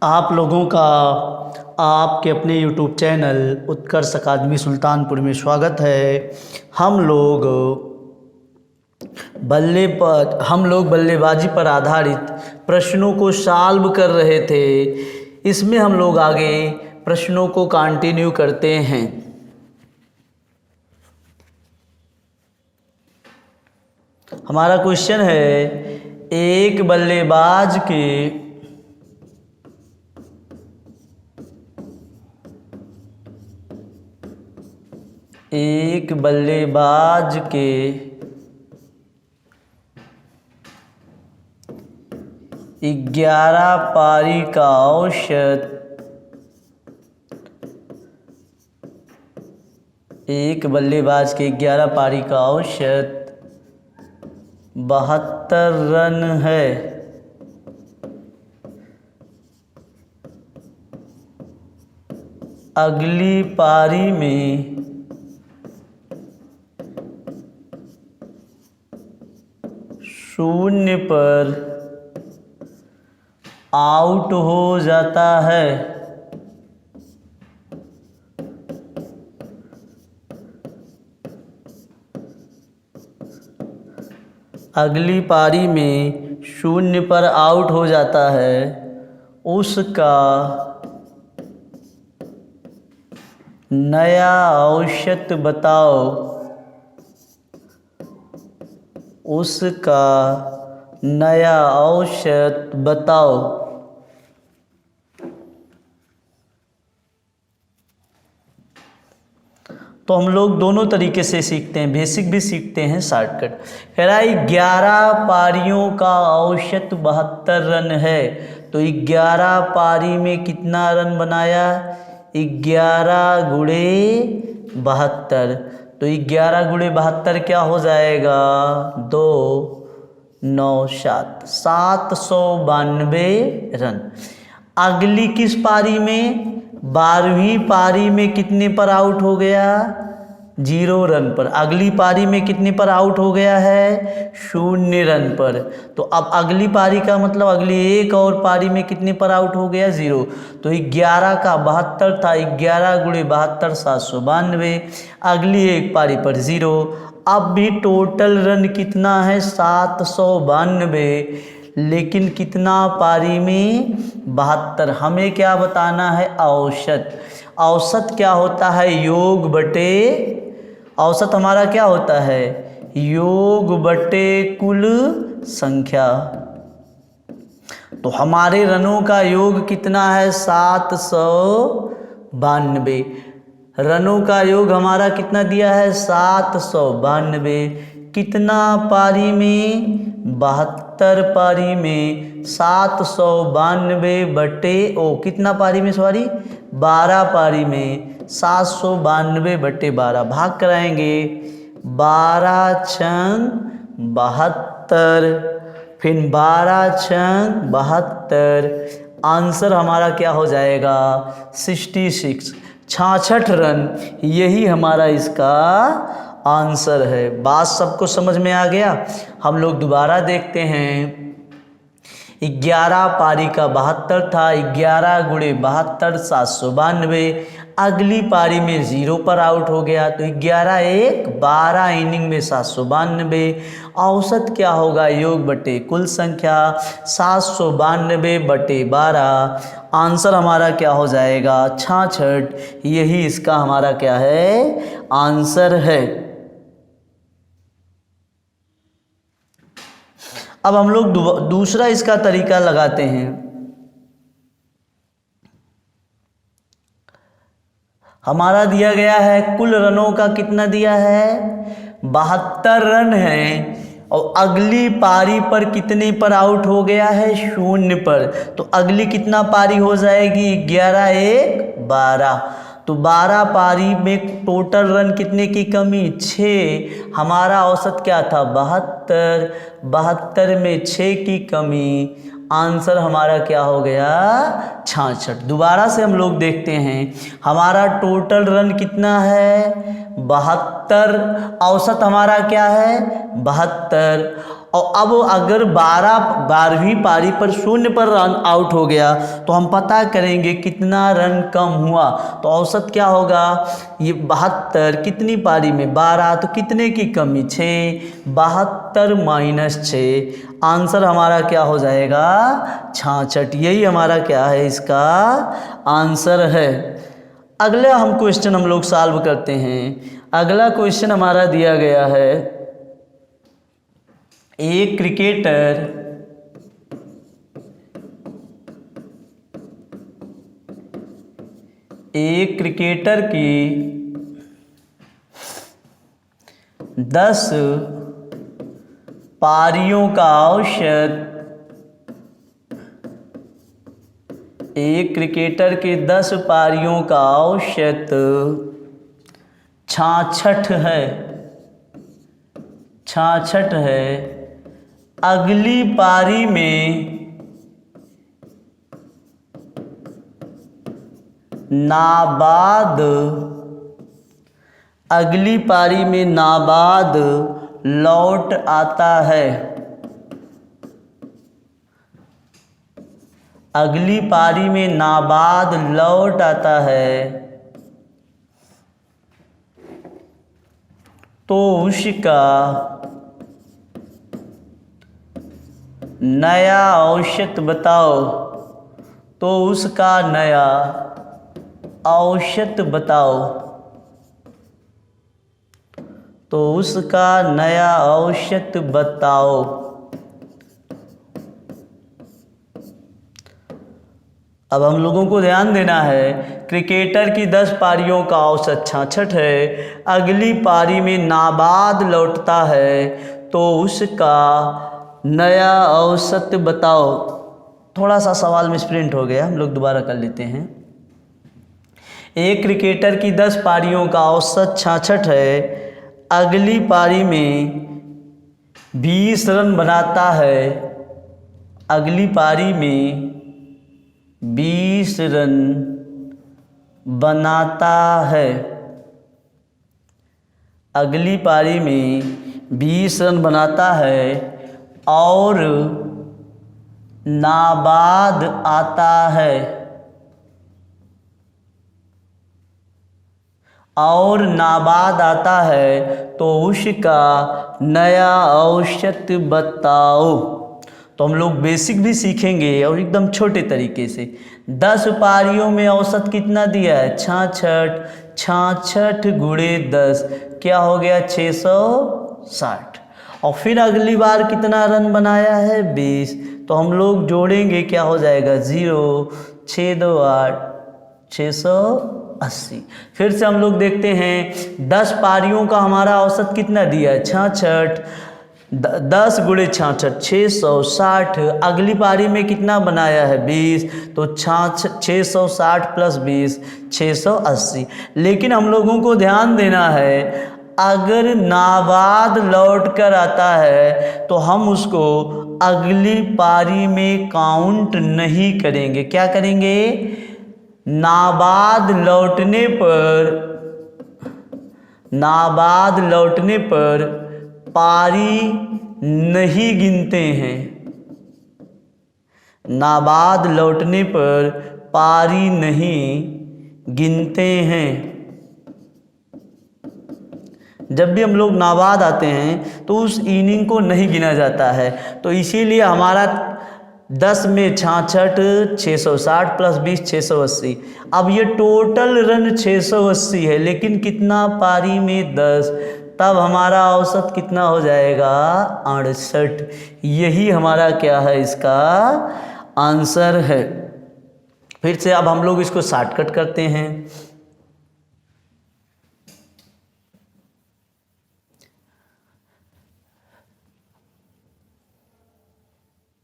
आप लोगों का आपके अपने YouTube चैनल उत्कर्ष अकादमी सुल्तानपुर में स्वागत है। हम लोग बल्लेबाजी पर आधारित प्रश्नों को सॉल्व कर रहे थे। इसमें हम लोग आगे प्रश्नों को कंटिन्यू करते हैं। हमारा क्वेश्चन है, एक बल्लेबाज के 11 पारी का औसत 72 रन है। अगली पारी में शून्य पर आउट हो जाता है। अगली पारी में शून्य पर आउट हो जाता है, उसका नया औसत बताओ। उसका नया औसत बताओ। तो हम लोग दोनों तरीके से सीखते हैं, बेसिक भी सीखते हैं, शॉर्टकट। कह रहा है 11 पारियों का औसत 72 रन है, तो 11 पारी में कितना रन बनाया? 11 गुणे 72। तो 11 गुणे 72 क्या हो जाएगा? 2 9 7 792 रन। अगली किस पारी में? 12वीं पारी में कितने पर आउट हो गया? 0 रन पर। अगली पारी में कितने पर आउट हो गया है? 0 रन पर। तो अब अगली पारी का मतलब अगली एक और पारी में कितने पर आउट हो गया? 0। तो 11 का 72 था, 11 गुणे 72 792। अगली एक पारी पर 0। अब भी टोटल रन कितना है? 792, लेकिन कितना पारी में? 72। हमें क्या बताना है? औसत। औसत क्या होता है? योग बटे, औसत हमारा क्या होता है? योग बटे कुल संख्या। तो हमारे रनों का योग कितना है? 792। रनों का योग हमारा कितना दिया है? 792। कितना पारी में? 72 पारी में। 792 बटे कितना पारी में? सॉरी 12 पारी में। 792 बटे 12 भाग कराएंगे। 12 छंग 72, फिर 12 छंग 72। आंसर हमारा क्या हो जाएगा? 66 रन। यही हमारा इसका आंसर है। बात सबको समझ में आ गया? हम लोग दोबारा देखते हैं। 11 पारी का 72 था, 11 गुणे 72 792। अगली पारी में 0 पर आउट हो गया, तो 11 1 12 इनिंग में 792। औसत क्या होगा? योग बटे कुल संख्या। 792 बटे 12। आंसर हमारा क्या हो जाएगा? 66। यही इसका हमारा क्या है? आंसर है। अब हम लोग दूसरा इसका तरीका लगाते हैं। हमारा दिया गया है कुल रनों का कितना दिया है? 72 रन है, और अगली पारी पर कितने पर आउट हो गया है? 0 पर। तो अगली कितना पारी हो जाएगी? 11 1 12। तो 12 पारी में टोटल रन कितने की कमी? 6। हमारा औसत क्या था? 72। 72 में 6 की कमी। आंसर हमारा क्या हो गया? 66। दोबारा से हम लोग देखते हैं, हमारा टोटल रन कितना है? 72, औसत हमारा क्या है 72। और अब अगर 12वीं पारी पर 0 पर रन आउट हो गया तो हम पता करेंगे कितना रन कम हुआ। तो औसत क्या होगा, ये 72 कितनी पारी में 12, तो कितने की कमी 6, 72 माइनस 6, आंसर हमारा क्या हो जाएगा 66। यही हमारा क्या है, इसका आंसर है। अगला हम क्वेश्चन हम लोग सॉल्व करते हैं। अगला क्वेश्चन हमारा दिया गया है, एक क्रिकेटर की 10 पारियों का औसत, एक क्रिकेटर के 10 पारियों का औसत 66 है, 66 है। अगली पारी में नाबाद, अगली पारी में नाबाद लौट आता है, अगली पारी में नाबाद लौट आता है, तो उसका नया औसत बताओ, तो उसका नया औसत बताओ, तो उसका नया औसत बताओ। अब हम लोगों को ध्यान देना है, क्रिकेटर की 10 पारियों का औसत 66 है, अगली पारी में नाबाद लौटता है, तो उसका नया औसत बताओ। थोड़ा सा सवाल मिसप्रिंट हो गया, हम लोग दोबारा कर लेते हैं। एक क्रिकेटर की 10 पारियों का औसत 66 है, अगली पारी में 20 रन बनाता है, अगली पारी में 20 रन बनाता है, अगली पारी में 20 रन बनाता है और नाबाद आता है, और नाबाद आता है, तो उसका नया औसत बताओ। तो हम लोग बेसिक भी सीखेंगे और एकदम छोटे तरीके से। 10 पारियों में औसत कितना दिया है 66, 66 गुणे 10 क्या हो गया 660। और फिर अगली बार कितना रन बनाया है 20, तो हम लोग जोड़ेंगे क्या हो जाएगा 0, 6 2 8 680। फिर से हम लोग देखते हैं 10 पारियों का हमारा औसत कितना दिया है 66, 10 गुणे 66 660, अगली पारी में कितना बनाया है 20, तो 660 प्लस 20 680। लेकिन हम लोगों को ध्यान देना है, अगर नाबाद लौट कर आता है तो हम उसको अगली पारी में काउंट नहीं करेंगे। क्या करेंगे, नाबाद लौटने पर पारी नहीं गिनते हैं, नाबाद लौटने पर पारी नहीं गिनते हैं। जब भी हम लोग नाबाद आते हैं तो उस इनिंग को नहीं गिना जाता है, तो इसीलिए हमारा 10 में 66 660 प्लस 20 680। अब ये टोटल रन 680 है, लेकिन कितना पारी में 10, तब हमारा औसत कितना हो जाएगा 68। यही हमारा क्या है, इसका आंसर है। फिर से अब हम लोग इसको शॉर्टकट करते हैं।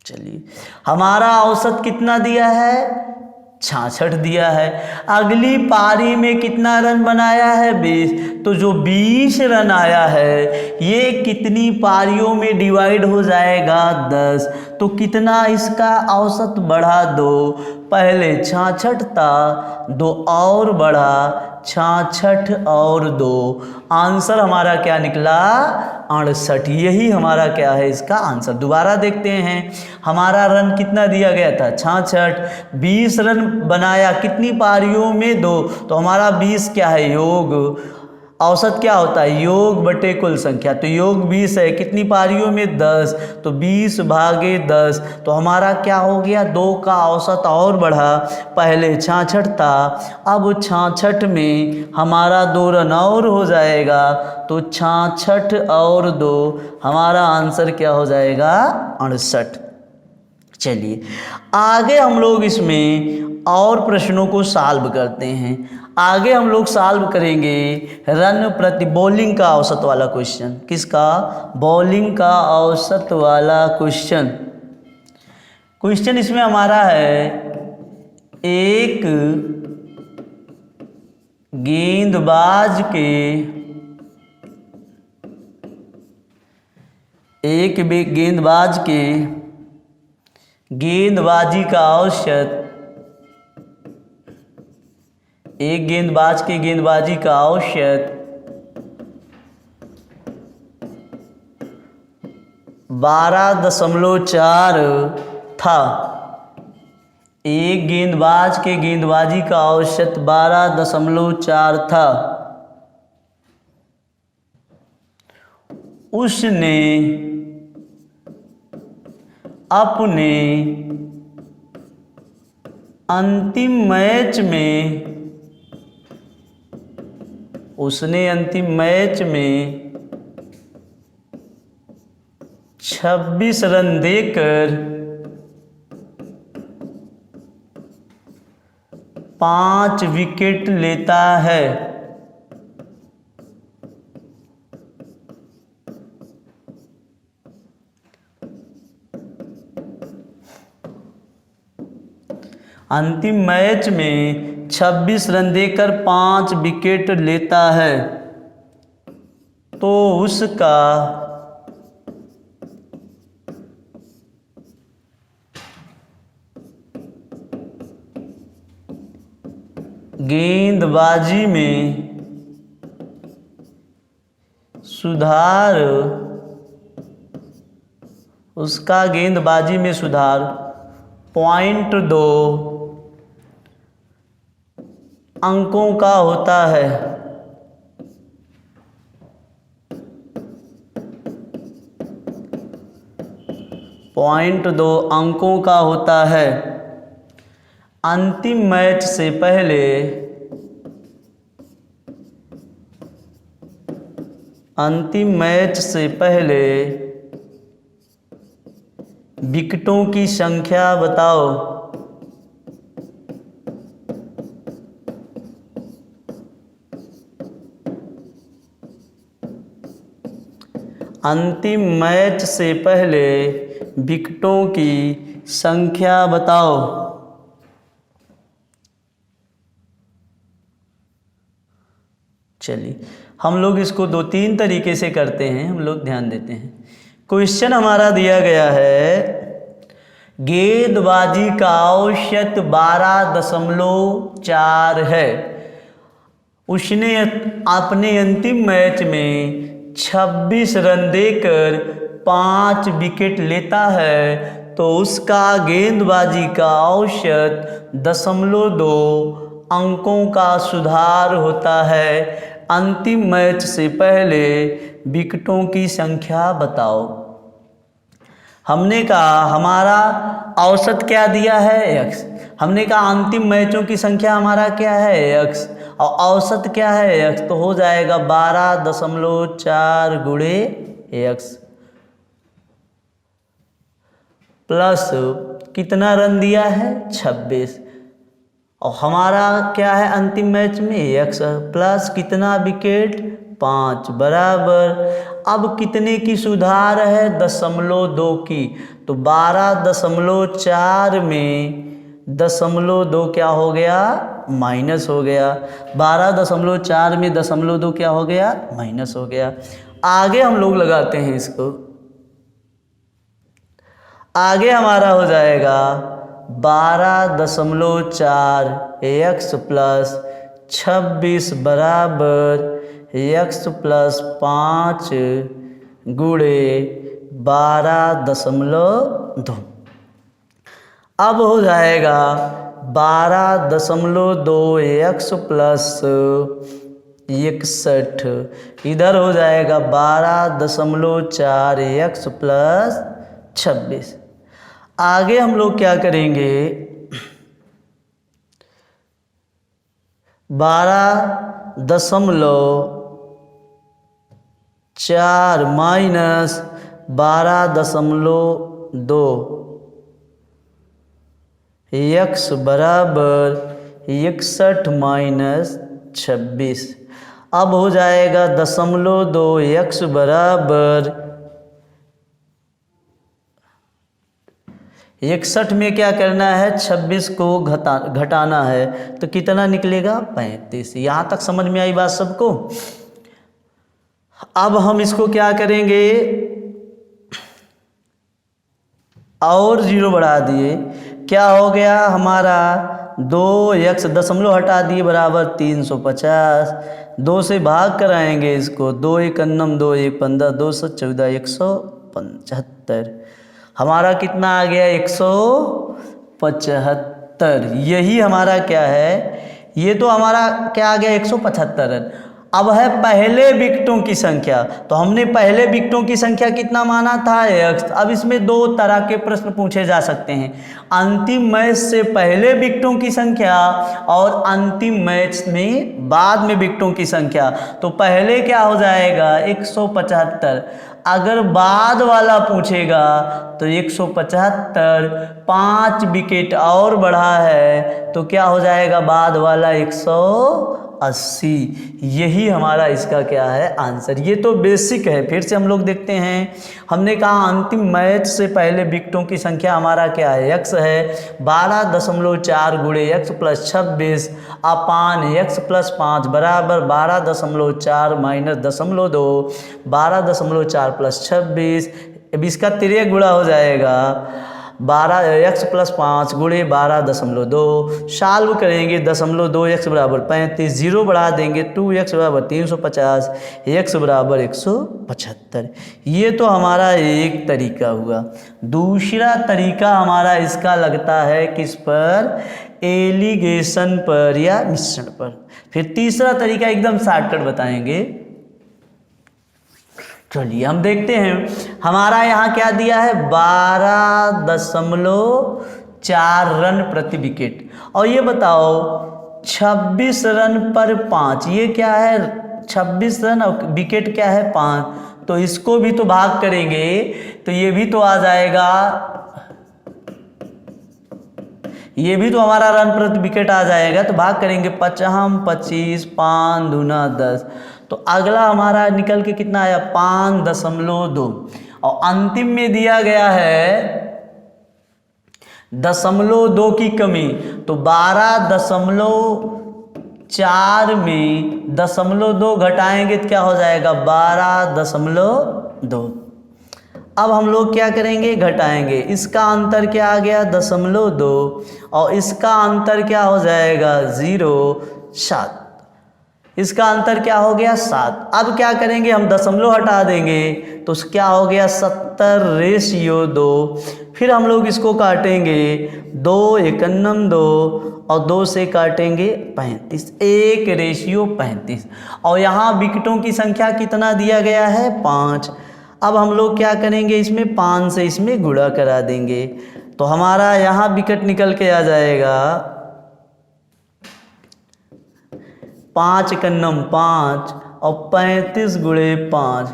चलिए, हमारा औसत कितना दिया है 66 दिया है, अगली पारी में कितना रन बनाया है 20, तो जो 20 रन आया है ये कितनी पारियों में डिवाइड हो जाएगा 10, तो कितना इसका औसत बढ़ा 2, पहले 66 था 2 और बढ़ा 66 और 2, आंसर हमारा क्या निकला 68। यही हमारा क्या है इसका आंसर। दोबारा देखते हैं, हमारा रन कितना दिया गया था 66, 20 रन बनाया कितनी पारियों में 2, तो हमारा 20 क्या है योग, औसत क्या होता है योग बटे कुल संख्या, तो योग 20 है कितनी पारियों में 10, तो 20 भागे 10, तो हमारा क्या हो गया 2 का औसत और बढ़ा, पहले 66 था अब 66 में हमारा 2 रन और हो जाएगा, तो 66 और 2 हमारा आंसर क्या हो जाएगा 68। चलिए आगे हम लोग इसमें और प्रश्नों को सॉल्व करते हैं। आगे हम लोग सॉल्व करेंगे रन प्रति बॉलिंग का औसत वाला क्वेश्चन। किसका, बॉलिंग का औसत वाला क्वेश्चन। क्वेश्चन इसमें हमारा है एक गेंदबाज के गेंदबाजी का औसत, एक गेंदबाज के गेंदबाजी का औसत 12.4 था। एक गेंदबाज के गेंदबाजी का औसत 12.4 था। उसने अपने अंतिम मैच में 26 रन देकर 5 विकेट लेता है। अंतिम मैच में 26 रन देकर 5 विकेट लेता है, तो उसका गेंदबाजी में सुधार, उसका गेंदबाजी में सुधार 0.2 अंकों का होता है। 0.2 अंकों का होता है। अंतिम मैच से पहले विकेटों की संख्या बताओ। अंतिम मैच से पहले विकेटों की संख्या बताओ। चलिए हम लोग इसको 2-3 तरीके से करते हैं, हम लोग ध्यान देते हैं। क्वेश्चन हमारा दिया गया है गेंदबाजी का औसत 12.4 है। उसने अपने अंतिम मैच में 26 रन देकर 5 विकेट लेता है, तो उसका गेंदबाजी का औसत 0.2 अंकों का सुधार होता है। अंतिम मैच से पहले विकेटों की संख्या बताओ। हमने कहा हमारा औसत क्या दिया है x, हमने कहा अंतिम मैचों की संख्या हमारा क्या है x, और औसत क्या है x, तो हो जाएगा 12.4 गुणे x प्लस कितना रन दिया है 26, और हमारा क्या है अंतिम मैच में x प्लस कितना विकेट 5 बराबर। अब कितने की सुधार है 0.2 की, तो 12.4 में 0.2 क्या हो गया माइनस हो गया। 12.4 में 0.2 क्या हो गया माइनस हो गया। आगे हम लोग लगाते हैं इसको। आगे हमारा हो जाएगा 12.4 x प्लस 26 बराबर x प्लस 5 गुणे 12.2। अब हो जाएगा 12.2 x प्लस 61, इधर हो जाएगा 12.4 x प्लस 26। आगे हम लोग क्या करेंगे, 12.4 माइनस 12.2 x बराबर 61 माइनस 26। अब हो जाएगा 0.2 x बराबर 61 में क्या करना है, 26 को घटाना है, तो कितना निकलेगा 35। यहाँ तक समझ में आई बात सबको। अब हम इसको क्या करेंगे, और 0 बढ़ा दिए, क्या हो गया हमारा 2x दशमलव हटा दिए बराबर 350। 2 से भाग कराएंगे इसको, 2 एक अन्नम 2 एक 15, 2 से 14 175। हमारा कितना आ गया 175। यही हमारा क्या है, ये तो हमारा क्या आ गया 175। अब है पहले विकेटों की संख्या, तो हमने पहले विकेटों की संख्या कितना माना था x। अब इसमें दो तरह के प्रश्न पूछे जा सकते हैं, अंतिम मैच से पहले विकेटों की संख्या और अंतिम मैच में बाद में विकेटों की संख्या। तो पहले क्या हो जाएगा 175, अगर बाद वाला पूछेगा तो 175, 5 विकेट और बढ़ा है तो क्या हो जाएगा बाद वाला 180। यही हमारा इसका क्या है आंसर। ये तो बेसिक है, फिर से हम लोग देखते हैं। हमने कहा अंतिम मैच से पहले विकेटों की संख्या हमारा क्या है x है 12.4 गुणे x प्लस 26 अपान x प्लस 5 बराबर 12.4 माइनस 0.2 12.4 प्लस 26। अब इसका तिर्यक गुणा हो जाएगा 12x प्लस 5 गुणे 12.2। सॉल्व करेंगे 0.2x बराबर 35, 0 बढ़ा देंगे 2x बराबर 350, x बराबर 175। ये तो हमारा एक तरीका हुआ। दूसरा तरीका हमारा इसका लगता है किस पर, एलिगेशन पर या मिश्रण पर। फिर तीसरा तरीका एकदम शॉर्टकट बताएंगे। चलिए हम देखते हैं, हमारा यहाँ क्या दिया है 12.4 रन प्रति विकेट, और ये बताओ 26 रन पर 5, ये क्या है 26 रन और विकेट क्या है 5, तो इसको भी तो भाग करेंगे तो ये भी तो आ जाएगा, ये भी तो हमारा रन प्रति विकेट आ जाएगा। तो भाग करेंगे 25, 5 दूना 10, तो अगला हमारा निकल के कितना आया 5.2, और अंतिम में दिया गया है 0.2 की कमी, तो 12.4 में 0.2 घटाएंगे तो क्या हो जाएगा 12.2। अब हम लोग क्या करेंगे घटाएंगे, इसका अंतर क्या आ गया 0.2 और इसका अंतर क्या हो जाएगा 0.7, इसका अंतर क्या हो गया 7। अब क्या करेंगे हम दशमलव हटा देंगे तो क्या हो गया 70/2। फिर हम लोग इसको काटेंगे 2 एकन्नम 2 और 2 से काटेंगे 35, 1/35। और यहाँ विकेटों की संख्या कितना दिया गया है 5। अब हम लोग क्या करेंगे, इसमें 5 से इसमें गुणा करा देंगे तो हमारा यहाँ विकेट निकल के आ जाएगा 5 एकन्नम 5 और 35 गुणे 5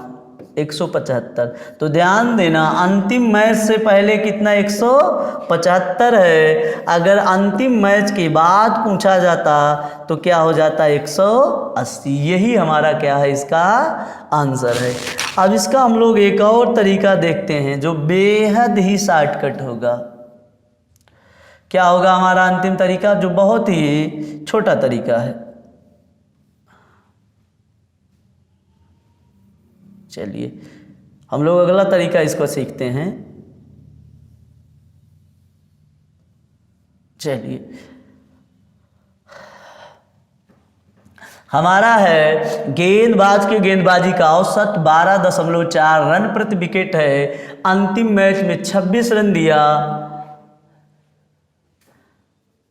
175। तो ध्यान देना अंतिम मैच से पहले कितना 175 है, अगर अंतिम मैच के बाद पूछा जाता तो क्या हो जाता 180। यही हमारा क्या है इसका आंसर है। अब इसका हम लोग एक और तरीका देखते हैं जो बेहद ही शॉर्टकट होगा। क्या होगा हमारा अंतिम तरीका, जो बहुत ही छोटा तरीका है। चलिए हम लोग अगला तरीका इसको सीखते हैं। चलिए, हमारा है गेंदबाज के गेंदबाजी का औसत 12.4 रन प्रति विकेट है। अंतिम मैच में 26 रन दिया,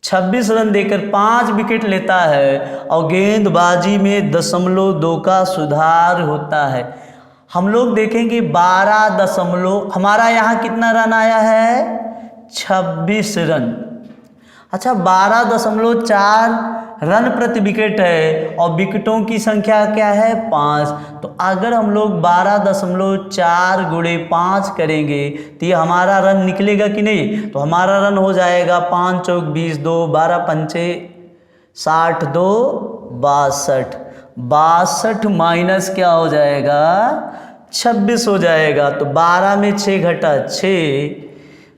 26 रन देकर 5 विकेट लेता है और गेंदबाजी में 0.2 का सुधार होता है। हम लोग देखेंगे 12 हमारा यहाँ कितना रन आया है, 26 रन। अच्छा, 12.4 रन प्रति विकेट है और विकेटों की संख्या क्या है, 5। तो अगर हम लोग 12.4 गुणे 5 करेंगे तो ये हमारा रन निकलेगा कि नहीं? तो हमारा रन हो जाएगा 5 चौक 20, 2 12 पंचे 60, 2 62, 62 माइनस क्या हो जाएगा, 26 हो जाएगा। तो 12 में 6 घटा 6,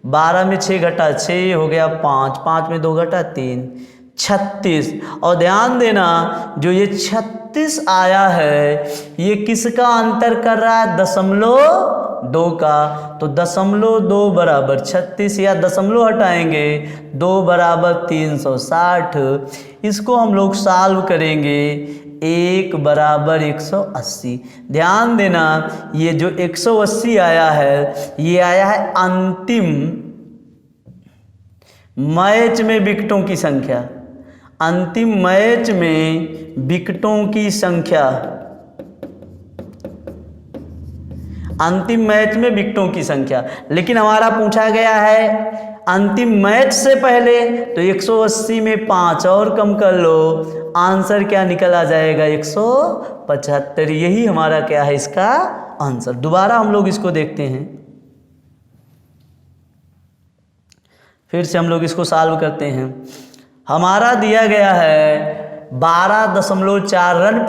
12 में 6 घटा 6 हो गया 5, 5 में 2 घटा 3, 36। और ध्यान देना, जो ये 36 आया है ये किसका अंतर कर रहा है, 0.2 का। तो 0.2 बराबर 36, या दशमलव हटाएंगे 2 बराबर 360। इसको हम लोग सॉल्व करेंगे, 1 बराबर 180। ध्यान देना, ये जो 180 आया है ये आया है अंतिम मैच में विकेटों की संख्या, अंतिम मैच में विकेटों की संख्या, अंतिम मैच में विकेटों की संख्या। लेकिन हमारा पूछा गया है अंतिम मैच से पहले, तो 180 में 5 और कम कर लो, आंसर क्या निकल आ जाएगा, 175। यही हमारा क्या है, इसका आंसर। दोबारा हम लोग इसको देखते हैं, फिर से हम लोग इसको सॉल्व करते हैं। हमारा दिया गया है 12.4 रन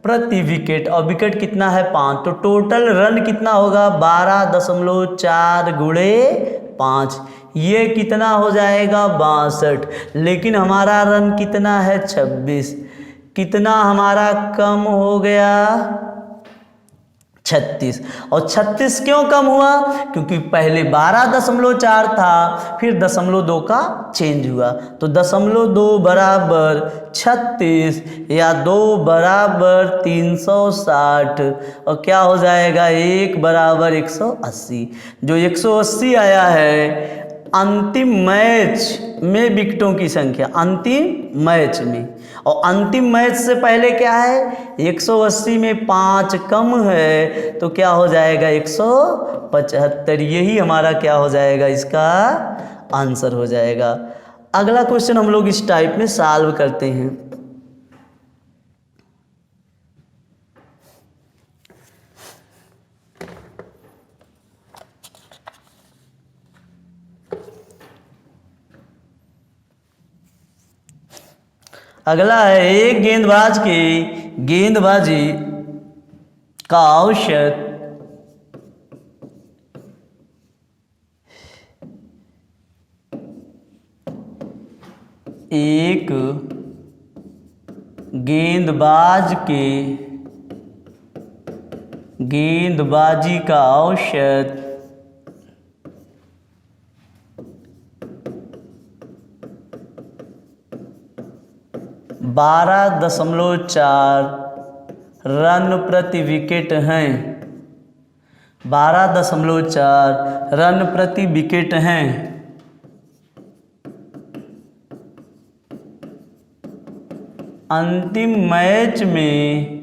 प्रति विकेट और विकेट कितना है, 5। तो टोटल रन कितना होगा, 12.4 गुणे 5, ये कितना हो जाएगा, 62। लेकिन हमारा रन कितना है, 26। कितना हमारा कम हो गया, 36। और 36 क्यों कम हुआ, क्योंकि पहले 12.4 था, फिर 0.2 का चेंज हुआ। तो 0.2 बराबर 36 या 2 बराबर 360, और क्या हो जाएगा, 1 बराबर 180। जो 180 आया है अंतिम मैच में विकेटों की संख्या, अंतिम मैच में। और अंतिम मैच से पहले क्या है, 180 में 5 कम है, तो क्या हो जाएगा, 175। यही हमारा क्या हो जाएगा, इसका आंसर हो जाएगा। अगला क्वेश्चन हम लोग इस टाइप में सॉल्व करते हैं। अगला है एक गेंदबाज की गेंदबाजी का औसत एक गेंदबाज के गेंदबाजी का औसत 12.4 रन प्रति विकेट हैं, 12.4 रन प्रति विकेट हैं। अंतिम मैच में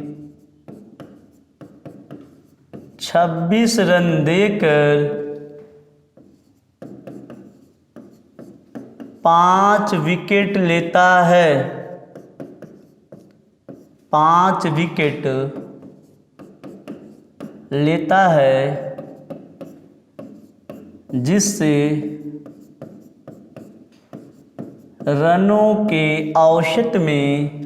26 रन देकर 5 विकेट लेता है, 5 विकेट लेता है, जिससे रनों के औसत में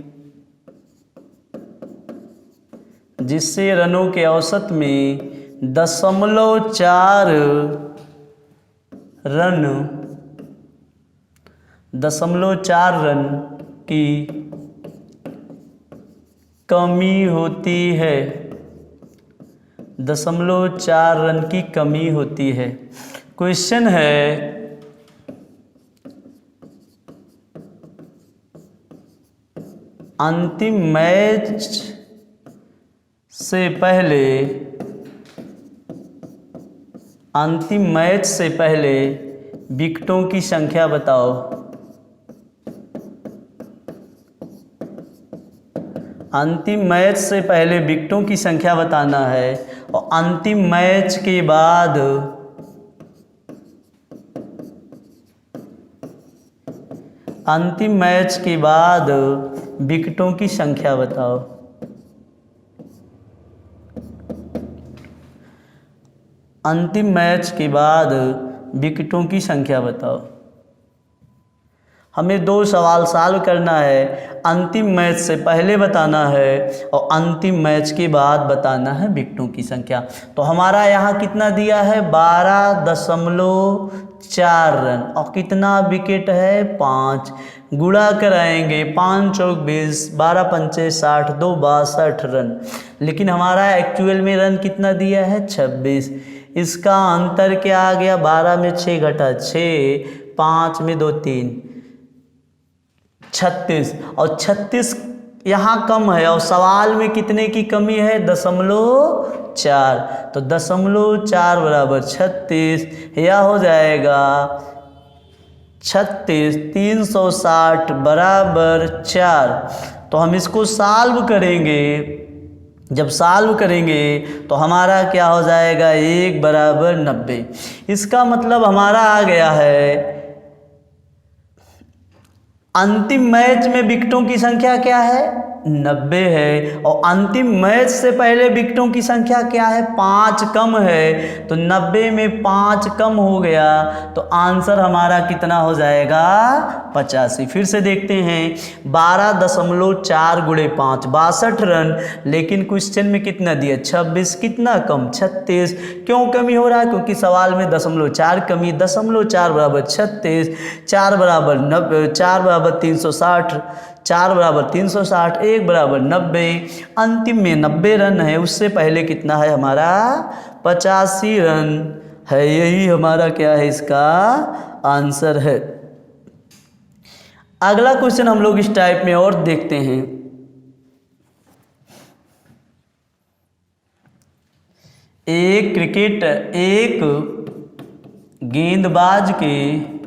0.4 रन की कमी होती है, 0.4 रन की कमी होती है। क्वेश्चन है अंतिम मैच से पहले विकेटों की संख्या बताओ। अंतिम मैच से पहले विकेटों की संख्या बताना है और अंतिम मैच के बाद विकेटों की संख्या बताओ। अंतिम मैच के बाद विकेटों की संख्या बताओ। हमें 2 सवाल सॉल्व करना है। अंतिम मैच से पहले बताना है और अंतिम मैच के बाद बताना है विकेटों की संख्या। तो हमारा यहाँ कितना दिया है 12.4 रन और कितना विकेट है 5। गुणा कराएंगे 5 चौक 20, 12 पंचे 60, 2 62 रन। लेकिन हमारा एक्चुअल में रन कितना दिया है 26। इसका अंतर क्या आ गया 12 में 6 घटा 6, 5 में 2 3, 36 और 36 यहाँ कम है और सवाल में कितने की कमी है 0.4। तो 0.4 बराबर 36, यह हो जाएगा 36 360 बराबर 4। तो हम इसको सॉल्व करेंगे। जब सॉल्व करेंगे तो हमारा क्या हो जाएगा 1 बराबर 90। इसका मतलब हमारा आ गया है अंतिम मैच में विकेटों की संख्या क्या है 90 है और अंतिम मैच से पहले विकेटों की संख्या क्या है 5 कम है। तो 90 में 5 कम हो गया तो आंसर हमारा कितना हो जाएगा 85। फिर से देखते हैं 12.4 गुणे 5 62 रन। लेकिन क्वेश्चन में कितना दिया 26, कितना कम 36। क्यों कमी हो रहा है क्योंकि सवाल में 0.4 कमी। 0.4 बराबर 36, 4 बराबर 90, 4 बराबर 360, 4 बराबर 360, 1 बराबर 90। अंतिम में 90 रन है, उससे पहले कितना है हमारा 85 रन है। यही हमारा क्या है इसका आंसर है। अगला क्वेश्चन हम लोग इस टाइप में और देखते हैं। एक गेंदबाज के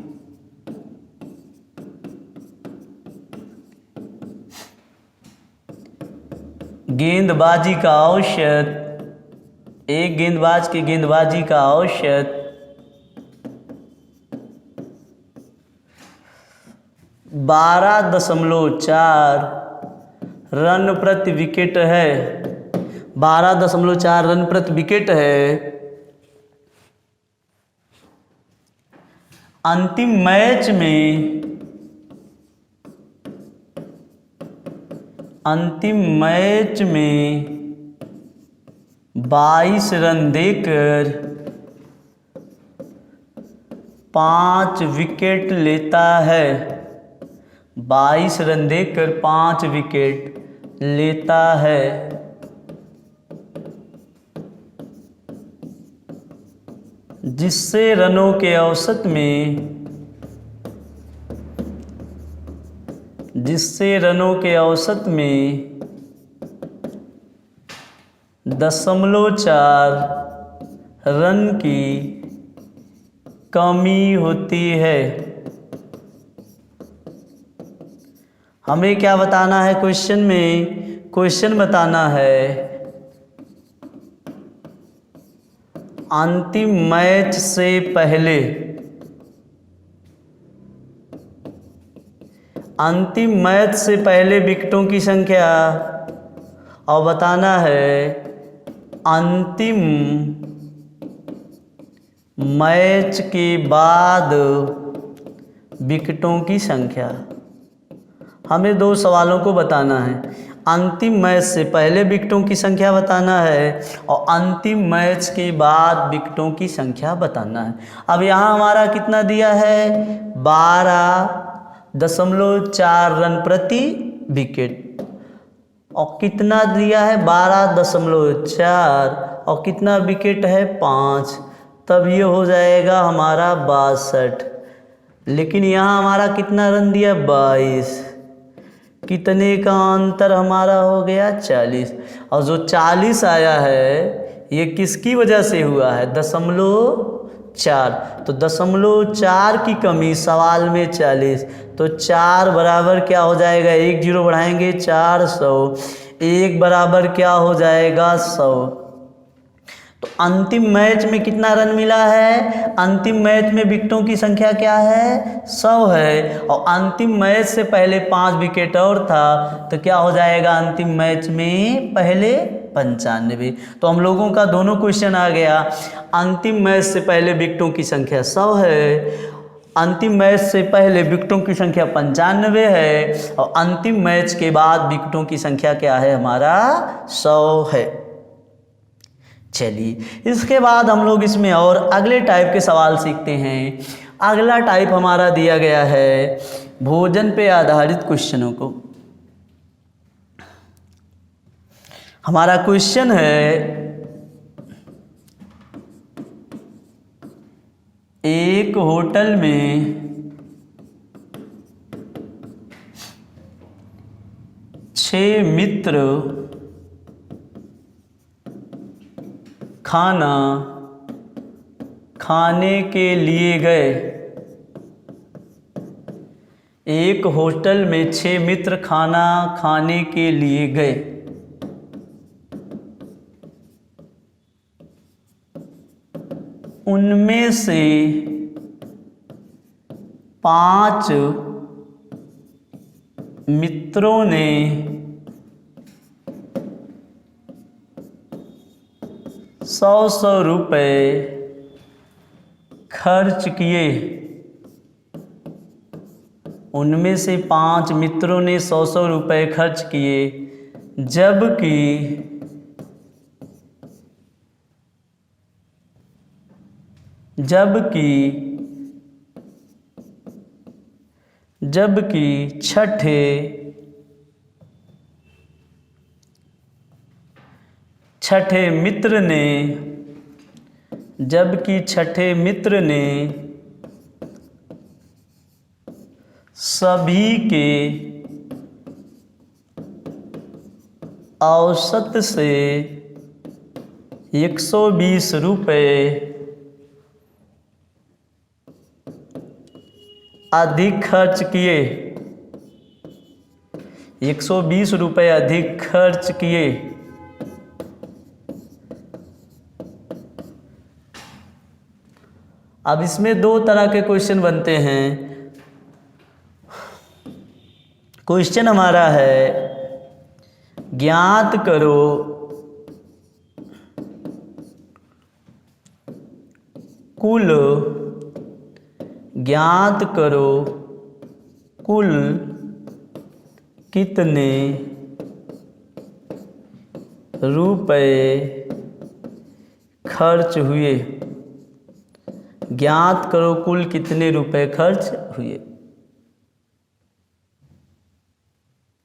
गेंदबाजी का औसत, एक गेंदबाज की गेंदबाजी का औसत 12.4 रन प्रति विकेट है। 12.4 रन प्रति विकेट है। अंतिम मैच में 22 रन देकर 5 विकेट लेता है। 22 रन देकर 5 विकेट लेता है। जिससे रनों के औसत में 0.4 रन की कमी होती है। हमें क्या बताना है क्वेश्चन में? क्वेश्चन बताना है अंतिम मैच से पहले विकेटों की संख्या और बताना है अंतिम मैच के बाद विकेटों की संख्या। हमें 2 सवालों को बताना है। अंतिम मैच से पहले विकेटों की संख्या बताना है और अंतिम मैच के बाद विकेटों की संख्या बताना है। अब यहाँ हमारा कितना दिया है 12.4 रन प्रति विकेट और कितना दिया है 12.4 और कितना विकेट है 5। तब ये हो जाएगा हमारा 62। लेकिन यहाँ हमारा कितना रन दिया 22। कितने का अंतर हमारा हो गया 40। और जो 40 आया है ये किसकी वजह से हुआ है 0.4। तो 0.4 की कमी सवाल में 40, तो 4 बराबर क्या हो जाएगा, 1 जीरो बढ़ाएंगे 400, 1 बराबर क्या हो जाएगा 100। तो अंतिम मैच में कितना रन मिला है, अंतिम मैच में विकेटों की संख्या क्या है 100 है, और अंतिम मैच से पहले 5 विकेट और था, तो क्या हो जाएगा अंतिम मैच में पहले 95। तो हम लोगों का दोनों क्वेश्चन आ गया। अंतिम मैच से पहले विकेटों की संख्या 100 है, अंतिम मैच से पहले विकेटों की संख्या 95 है, और अंतिम मैच के बाद विकेटों की संख्या क्या है हमारा 100 है। चलिए इसके बाद हम लोग इसमें और अगले टाइप के सवाल सीखते हैं। अगला टाइप हमारा दिया गया है भोजन पे आधारित क्वेश्चनों को। हमारा क्वेश्चन है एक होटल में 6 मित्र खाना खाने के लिए गए। एक होटल में 6 मित्र खाना खाने के लिए गए। उनमें से 5 मित्रों ने 100 रुपये खर्च किए। उनमें से 5 मित्रों ने 100 रुपये खर्च किए, जबकि छठे मित्र ने सभी के औसत से 120 रुपये अधिक खर्च किए। 120 रुपये अधिक खर्च किए। अब इसमें 2 तरह के क्वेश्चन बनते हैं। क्वेश्चन हमारा है ज्ञात करो कुल कितने रुपए खर्च हुए। ज्ञात करो कुल कितने रुपए खर्च हुए।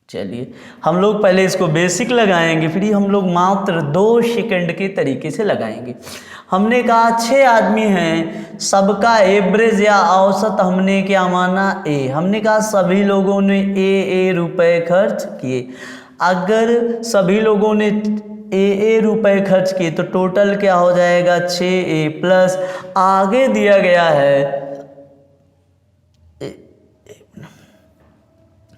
चलिए हम लोग पहले इसको बेसिक लगाएंगे, फिर हम लोग मात्र 2 सेकंड के तरीके से लगाएंगे। हमने कहा 6 आदमी हैं, सबका एवरेज या औसत हमने क्या माना ए। हमने कहा सभी लोगों ने ए रुपए खर्च किए। अगर सभी लोगों ने ए रुपए खर्च किए तो टोटल क्या हो जाएगा 6A प्लस आगे दिया गया है।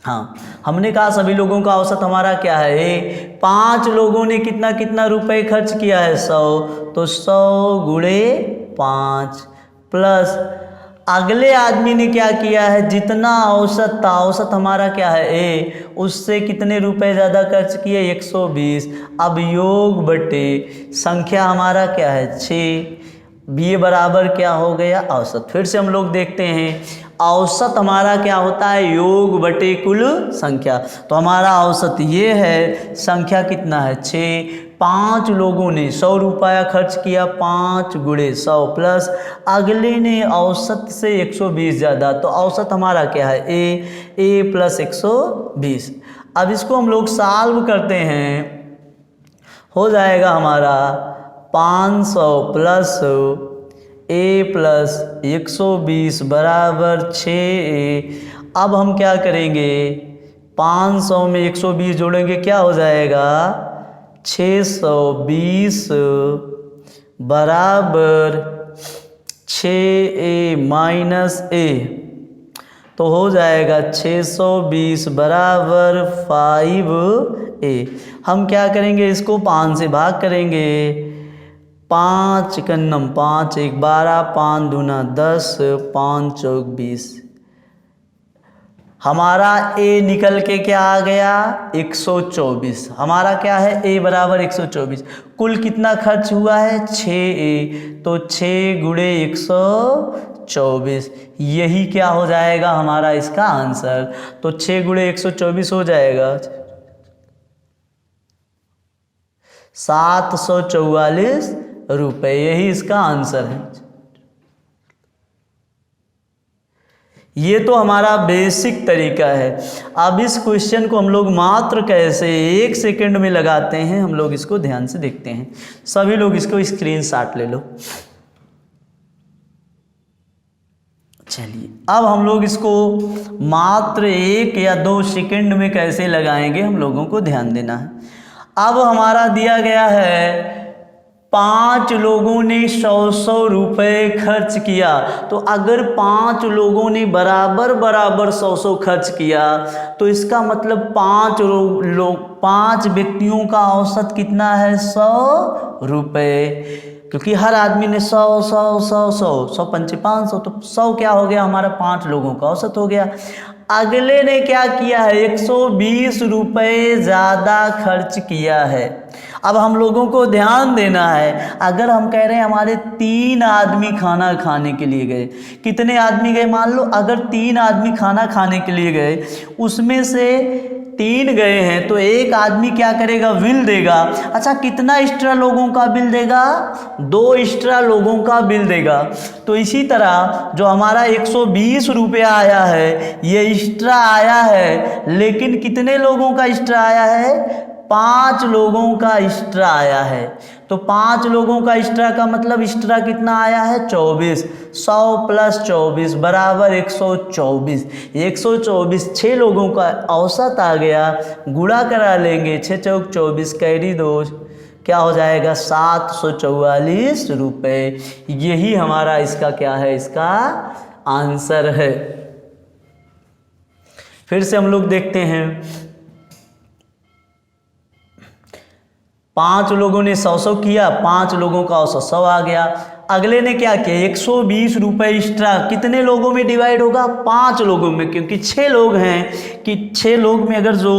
हाँ हमने कहा सभी लोगों का औसत हमारा क्या है ए। 5 लोगों ने कितना कितना रुपए खर्च किया है 100, तो 100 गुणे 5 प्लस अगले आदमी ने क्या किया है जितना औसत था, औसत हमारा क्या है ए, उससे कितने रुपए ज़्यादा खर्च किए 120। अब योग बटे संख्या हमारा क्या है 6, बी बराबर क्या हो गया औसत। फिर से हम लोग देखते हैं औसत हमारा क्या होता है योग बटे कुल संख्या। तो हमारा औसत ये है, संख्या कितना है 6। 5 लोगों ने 100 रुपया खर्च किया, 5 गुणे 100 प्लस अगले ने औसत से 120 ज़्यादा, तो औसत हमारा क्या है ए प्लस 120। अब इसको हम लोग सॉल्व करते हैं, हो जाएगा हमारा 500 प्लस ए प्लस 120 बराबर 6A। अब हम क्या करेंगे 500 में 120 जोड़ेंगे क्या हो जाएगा, 620 बराबर 6a माइनस a, तो हो जाएगा 620 बराबर 5a। हम क्या करेंगे, इसको 5 से भाग करेंगे, 5 कन्नम 5 1 12, 5 दूना 10, 5 चौक 20। हमारा a निकल के क्या आ गया, 124। हमारा क्या है, a बराबर 124। कुल कितना खर्च हुआ है, 6a, तो 6 गुणे 124, यही क्या हो जाएगा हमारा इसका आंसर। तो 6 गुणे 124 हो जाएगा 744 रुपये, यही इसका आंसर है। ये तो हमारा बेसिक तरीका है। अब इस क्वेश्चन को हम लोग मात्र कैसे 1 सेकंड में लगाते हैं, हम लोग इसको ध्यान से देखते हैं। सभी लोग इसको स्क्रीनशॉट ले लो। चलिए अब हम लोग इसको मात्र 1 या 2 सेकंड में कैसे लगाएंगे, हम लोगों को ध्यान देना है। अब हमारा दिया गया है 5 लोगों ने 100 रुपये खर्च किया, तो अगर 5 लोगों ने बराबर 100 खर्च किया, तो इसका मतलब 5 व्यक्तियों का औसत कितना है, 100 रुपये, क्योंकि हर आदमी ने 100 पंचे 500, तो 100 क्या हो गया हमारा, 5 लोगों का औसत हो गया। अगले ने क्या किया है, 120 रुपये ज़्यादा खर्च किया है। अब हम लोगों को ध्यान देना है, अगर हम कह रहे हैं हमारे 3 आदमी खाना खाने के लिए गए, कितने आदमी गए, मान लो अगर 3 आदमी खाना खाने के लिए गए, उसमें से 3 गए हैं, तो एक आदमी क्या करेगा, बिल देगा। अच्छा कितना एक्स्ट्रा लोगों का बिल देगा, 2 एक्स्ट्रा लोगों का बिल देगा। तो इसी तरह जो हमारा 120 रुपया आया है, ये एक्स्ट्रा आया है, लेकिन कितने लोगों का एक्स्ट्रा आया है, 5 लोगों का एक्स्ट्रा आया है। तो 5 लोगों का एक्स्ट्रा का मतलब एक्स्ट्रा कितना आया है, 24। 100 प्लस 24 बराबर 124। 124 6 लोगों का औसत आ गया, गुणा करा लेंगे, 6 चौक 24, कैरी 2, क्या हो जाएगा, 744 रुपये। यही हमारा इसका क्या है, इसका आंसर है। फिर से हम लोग देखते हैं, 5 लोगों ने 100 किया, 5 लोगों का औसत 100 आ गया। अगले ने क्या किया, 120 रुपये एक्स्ट्रा, कितने लोगों में डिवाइड होगा, 5 लोगों में, क्योंकि 6 लोग हैं, कि 6 लोग में अगर जो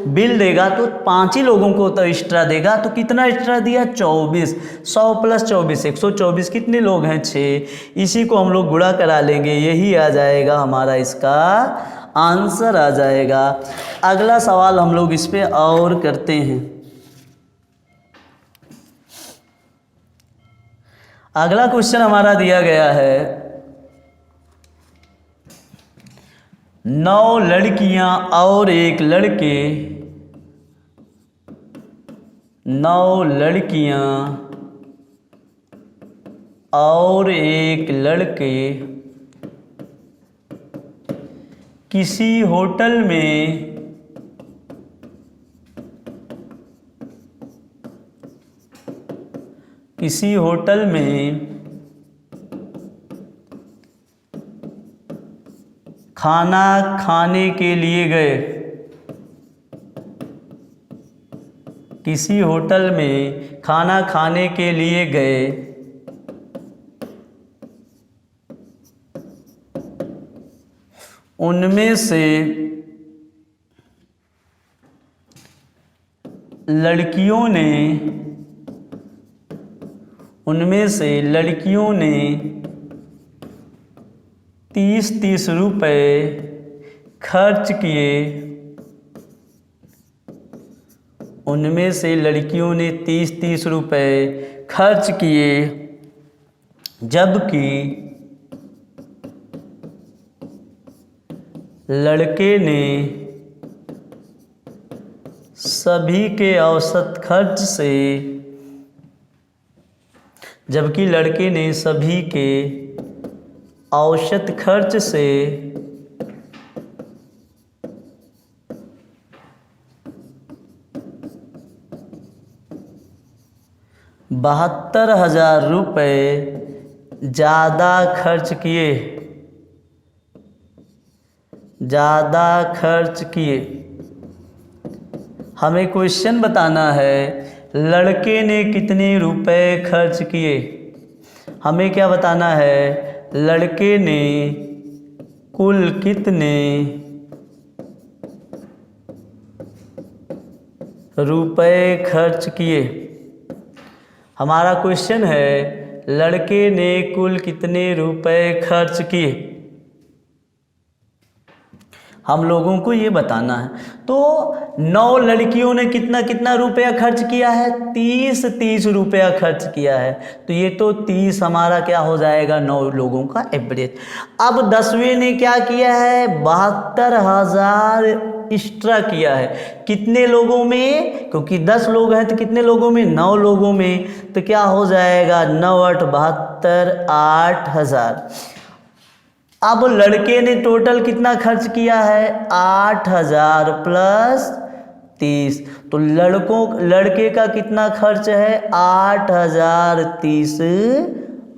बिल देगा तो 5 ही लोगों को तो एक्स्ट्रा देगा। तो कितना एक्स्ट्रा दिया, 24। 100 प्लस 24 124, कितने लोग हैं, 6। इसी को हम लोग गुणा करा लेंगे, यही आ जाएगा हमारा इसका आंसर आ जाएगा। अगला सवाल हम लोग इस पे और करते हैं। अगला क्वेश्चन हमारा दिया गया है, 9 लड़कियां और 1 लड़के, 9 लड़कियां और 1 लड़के किसी होटल में खाना खाने के लिए गए, किसी होटल में खाना खाने के लिए गए, उनमें से लड़कियों ने 30 रुपये खर्च किए, उनमें से लड़कियों ने 30 रुपये खर्च किए, जबकि लड़के ने सभी के औसत खर्च से, जबकि लड़के ने सभी के औसत खर्च से 72,000 रुपये ज़्यादा खर्च किए, ज़्यादा खर्च किए। हमें क्वेश्चन बताना है लड़के ने कितने रुपए खर्च किए। हमें क्या बताना है, लड़के ने कुल कितने रुपए खर्च किए। हमारा क्वेश्चन है लड़के ने कुल कितने रुपए खर्च किए, हम लोगों को ये बताना है। तो 9 लड़कियों ने कितना कितना रुपया खर्च किया है, 30 रुपया खर्च किया है। तो ये तो 30 हमारा क्या हो जाएगा, 9 लोगों का एवरेज। अब 10वें ने क्या किया है, 72,000 एक्स्ट्रा किया है। कितने लोगों में, क्योंकि 10 लोग हैं तो कितने लोगों में, 9 लोगों में। तो क्या हो जाएगा, 9 8 72, 8,000। अब लड़के ने टोटल कितना खर्च किया है, 8,000 प्लस 30। तो लड़के का कितना खर्च है, 8,030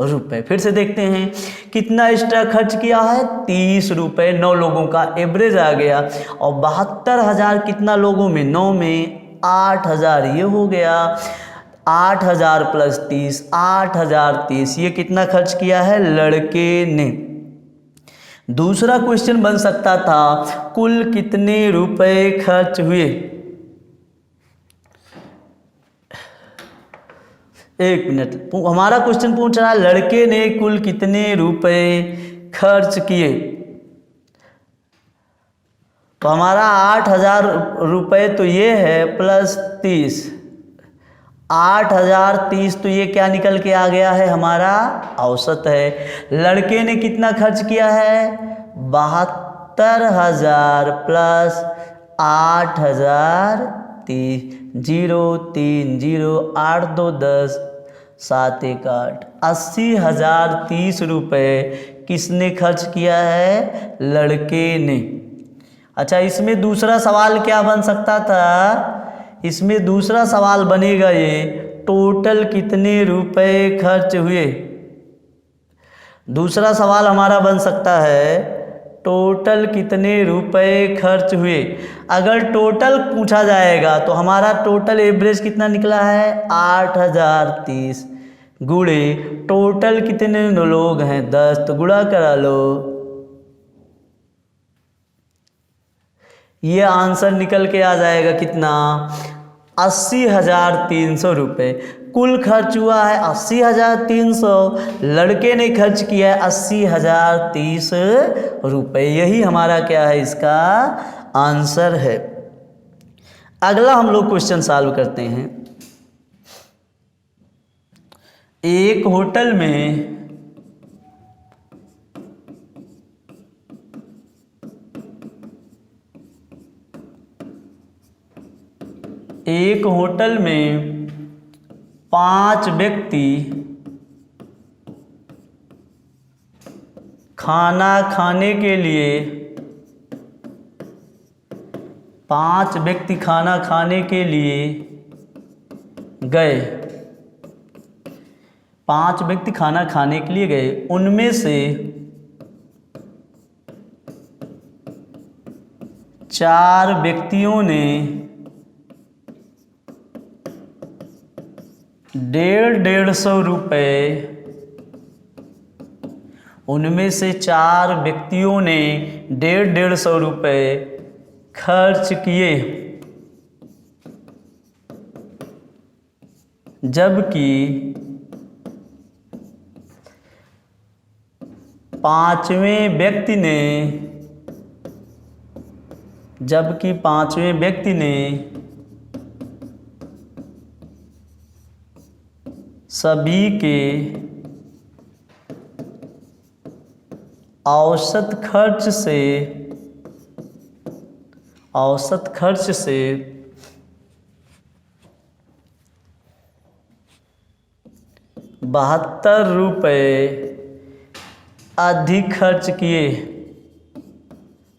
रुपये। फिर से देखते हैं कितना एक्स्ट्रा खर्च किया है, 30 रुपये। 9 लोगों का एवरेज आ गया। और 72,000 कितना लोगों में, 9 में, 8,000 ये हो गया। 8,000 प्लस 30, 8,030। ये कितना खर्च किया है लड़के ने। दूसरा क्वेश्चन बन सकता था कुल कितने रुपए खर्च हुए। एक मिनट, हमारा क्वेश्चन पूछ रहा है लड़के ने कुल कितने रुपए खर्च किए। तो हमारा 8,000 रुपये तो ये है प्लस 30, 8,030। तो ये क्या निकल के आ गया है, हमारा औसत है। लड़के ने कितना खर्च किया है, 72,000 प्लस 8,030। 0 3 0 8 2 10 7 1 8, 80,030 रुपये किसने खर्च किया है, लड़के ने। अच्छा, इसमें दूसरा सवाल क्या बन सकता था, इसमें दूसरा सवाल बनेगा ये टोटल कितने रुपए खर्च हुए। दूसरा सवाल हमारा बन सकता है टोटल कितने रुपए खर्च हुए। अगर टोटल पूछा जाएगा तो हमारा टोटल एवरेज कितना निकला है, 8,030 गुणे टोटल कितने लोग हैं 10, तो गुणा करा लो। ये आंसर निकल के आ जाएगा कितना, 80,300 रुपये। कुल खर्च हुआ है 80,300, लड़के ने खर्च किया है 80,030 रुपये। यही हमारा क्या है, इसका आंसर है। अगला हम लोग क्वेश्चन सॉल्व करते हैं। एक होटल में एक होटल में 5 व्यक्ति खाना खाने के लिए 5 व्यक्ति खाना खाने के लिए गए। 5 व्यक्ति खाना खाने के लिए गए, उनमें से 4 व्यक्तियों ने 150 रुपये, उनमें से 4 व्यक्तियों ने 150 रुपये खर्च किए, जबकि 5वें व्यक्ति ने सभी के औसत खर्च से 72 रुपये अधिक खर्च किए।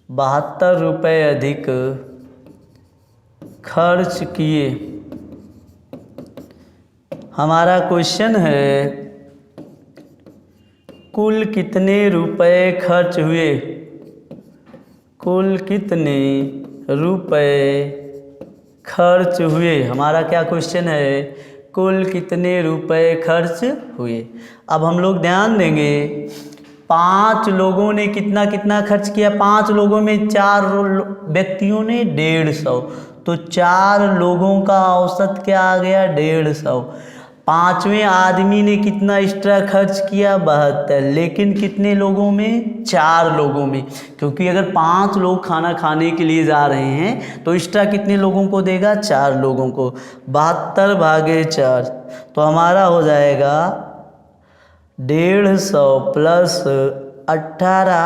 72 रुपये अधिक खर्च किए। हमारा क्वेश्चन है कुल कितने रुपए खर्च हुए, कुल कितने रुपए खर्च हुए। हमारा क्या क्वेश्चन है, कुल कितने रुपए खर्च हुए। अब हम लोग ध्यान देंगे 5 लोगों ने कितना कितना खर्च किया। 5 लोगों में 4 व्यक्तियों ने 150, तो 4 लोगों का औसत क्या आ गया 150। 5वें आदमी ने कितना एक्स्ट्रा खर्च किया 72, लेकिन कितने लोगों में 4 लोगों में, क्योंकि अगर 5 लोग खाना खाने के लिए जा रहे हैं तो एक्स्ट्रा कितने लोगों को देगा 4 लोगों को। 72 भागे 4, तो हमारा हो जाएगा 150 प्लस 18,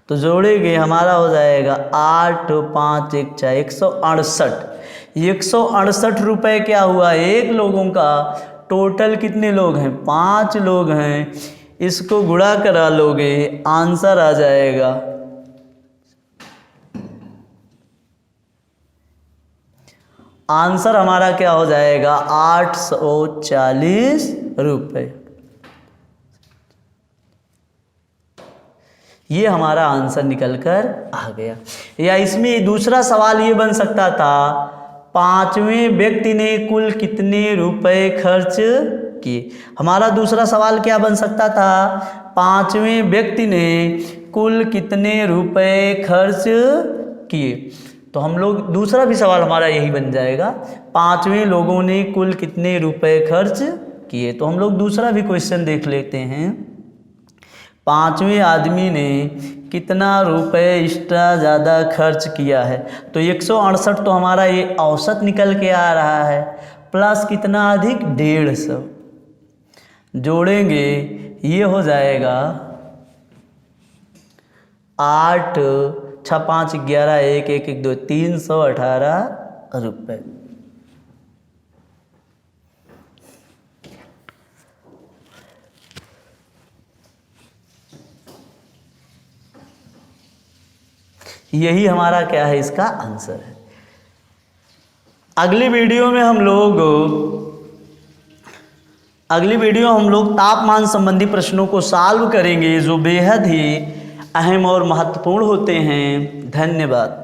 तो जोड़ेंगे हमारा हो जाएगा 8 5 1 4 168। 168 रुपये क्या हुआ एक लोगों का। टोटल कितने लोग हैं 5 लोग हैं, इसको गुणा करा लोगे आंसर आ जाएगा आंसर हमारा क्या हो जाएगा 840 रुपये। ये हमारा आंसर निकल कर आ गया। या इसमें दूसरा सवाल ये बन सकता था 5वें व्यक्ति ने कुल कितने रुपए खर्च किए। हमारा दूसरा सवाल क्या बन सकता था 5वें व्यक्ति ने कुल कितने रुपए खर्च किए। तो हम लोग दूसरा भी सवाल हमारा यही बन जाएगा 5वें लोगों ने कुल कितने रुपए खर्च किए। तो हम लोग दूसरा भी क्वेश्चन देख लेते हैं। 5वें आदमी ने कितना रुपए एक्स्ट्रा ज़्यादा खर्च किया है। तो 168 तो हमारा ये औसत निकल के आ रहा है, प्लस कितना अधिक 150, जोड़ेंगे ये हो जाएगा 8 6 5 11 1 1 1 2 318 रुपये। यही हमारा क्या है इसका आंसर है। अगली वीडियो में हम लोग तापमान संबंधी प्रश्नों को सॉल्व करेंगे जो बेहद ही अहम और महत्वपूर्ण होते हैं। धन्यवाद।